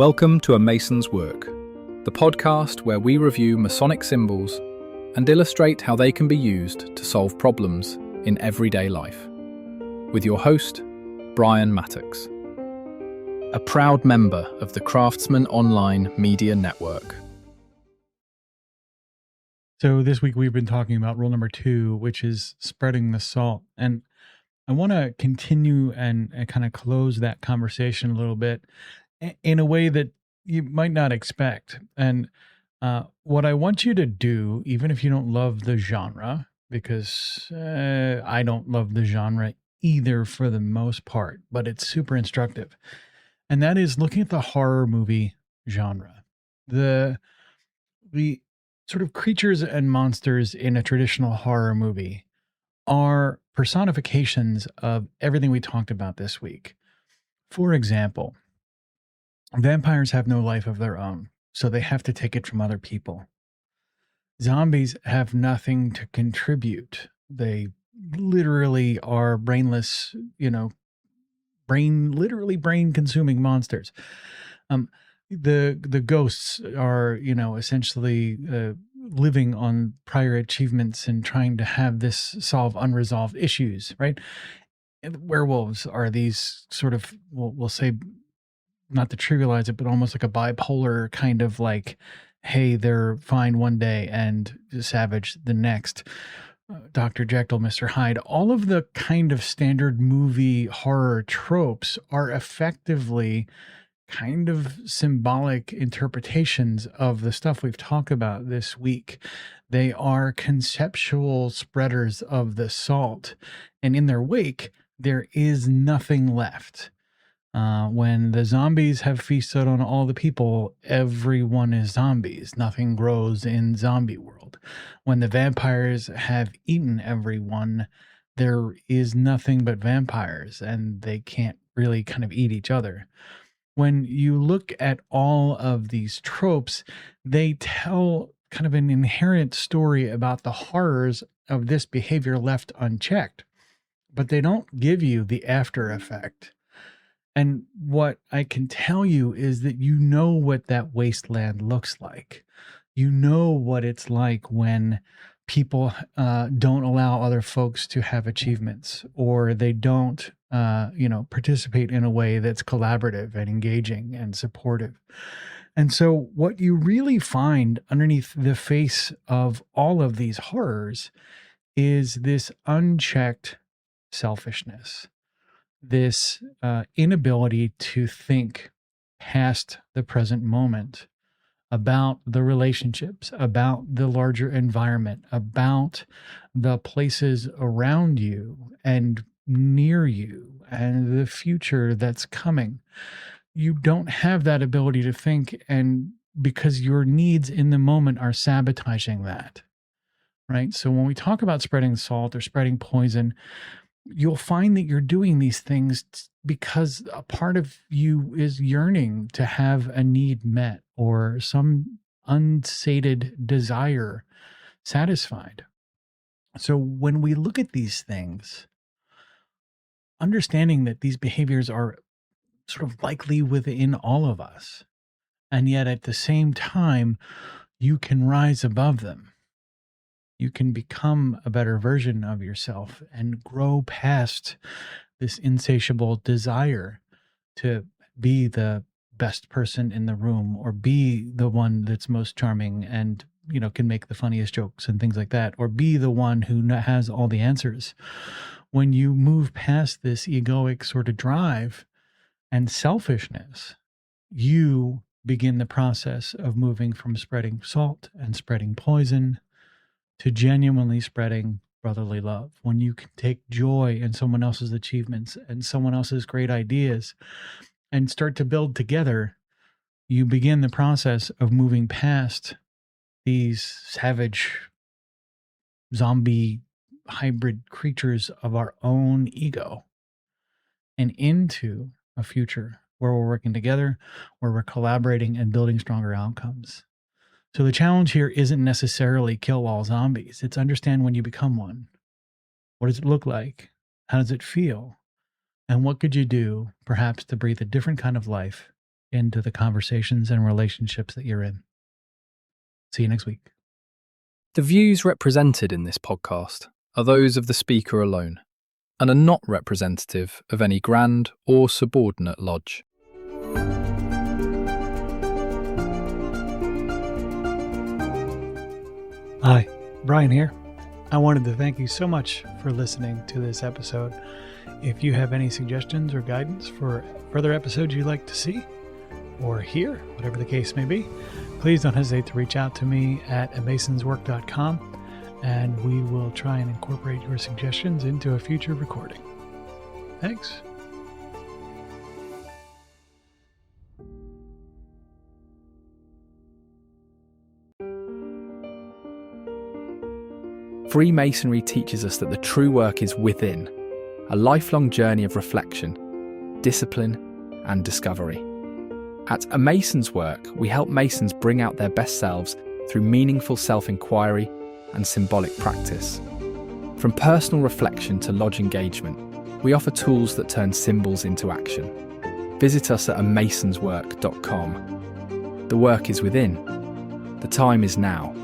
Welcome to A Mason's Work, the podcast where we review Masonic symbols and illustrate how they can be used to solve problems in everyday life. With your host, Brian Mattox, a proud member of the Craftsman Online Media Network. So this week we've been talking about rule number 2, which is spreading the salt. And I want to continue and kind of close that conversation a little bit in a way that you might not expect. And what I want you to do, even if you don't love the genre, because I don't love the genre either for the most part, but it's super instructive. And that is looking at the horror movie genre. The sort of creatures and monsters in a traditional horror movie are personifications of everything we talked about this week. For example, vampires have no life of their own, so they have to take it from other people. Zombies have nothing to contribute. They literally are brainless, brain-consuming monsters. The ghosts are, essentially living on prior achievements and trying to have this solve unresolved issues, right? And werewolves are these sort of, we'll say, not to trivialize it, but almost like a bipolar kind of like, hey, they're fine one day and savage the next. Dr. Jekyll, Mr. Hyde, all of the kind of standard movie horror tropes are effectively kind of symbolic interpretations of the stuff we've talked about this week. They are conceptual spreaders of the salt, and in their wake, there is nothing left. When the zombies have feasted on all the people, everyone is zombies. Nothing grows in zombie world. When the vampires have eaten everyone, there is nothing but vampires, and they can't really kind of eat each other. When you look at all of these tropes, they tell kind of an inherent story about the horrors of this behavior left unchecked, but they don't give you the after effect. And what I can tell you is that you know what that wasteland looks like. You know what it's like when people don't allow other folks to have achievements, or they don't, participate in a way that's collaborative and engaging and supportive. And so what you really find underneath the face of all of these horrors is this unchecked selfishness, this inability to think past the present moment about the relationships, about the larger environment, about the places around you and near you and the future that's coming. You don't have that ability to think, and because your needs in the moment are sabotaging that, right? So when we talk about spreading salt or spreading poison, you'll find that you're doing these things because a part of you is yearning to have a need met or some unsated desire satisfied. So when we look at these things, understanding that these behaviors are sort of likely within all of us, and yet at the same time, you can rise above them. You can become a better version of yourself and grow past this insatiable desire to be the best person in the room or be the one that's most charming and, can make the funniest jokes and things like that, or be the one who has all the answers. When you move past this egoic sort of drive and selfishness, you begin the process of moving from spreading salt and spreading poison to genuinely spreading brotherly love. When you can take joy in someone else's achievements and someone else's great ideas and start to build together, you begin the process of moving past these savage zombie hybrid creatures of our own ego and into a future where we're working together, where we're collaborating and building stronger outcomes. So the challenge here isn't necessarily kill all zombies. It's understand when you become one. What does it look like? How does it feel? And what could you do, perhaps, to breathe a different kind of life into the conversations and relationships that you're in. See you next week. The views represented in this podcast are those of the speaker alone and are not representative of any grand or subordinate lodge. Hi, Brian here. I wanted to thank you so much for listening to this episode. If you have any suggestions or guidance for further episodes you'd like to see or hear, whatever the case may be, please don't hesitate to reach out to me at amasonswork.com, and we will try and incorporate your suggestions into a future recording. Thanks. Freemasonry teaches us that the true work is within, a lifelong journey of reflection, discipline, and discovery. At A Mason's Work, we help Masons bring out their best selves through meaningful self-inquiry and symbolic practice. From personal reflection to lodge engagement, we offer tools that turn symbols into action. Visit us at amasonswork.com. The work is within. The time is now.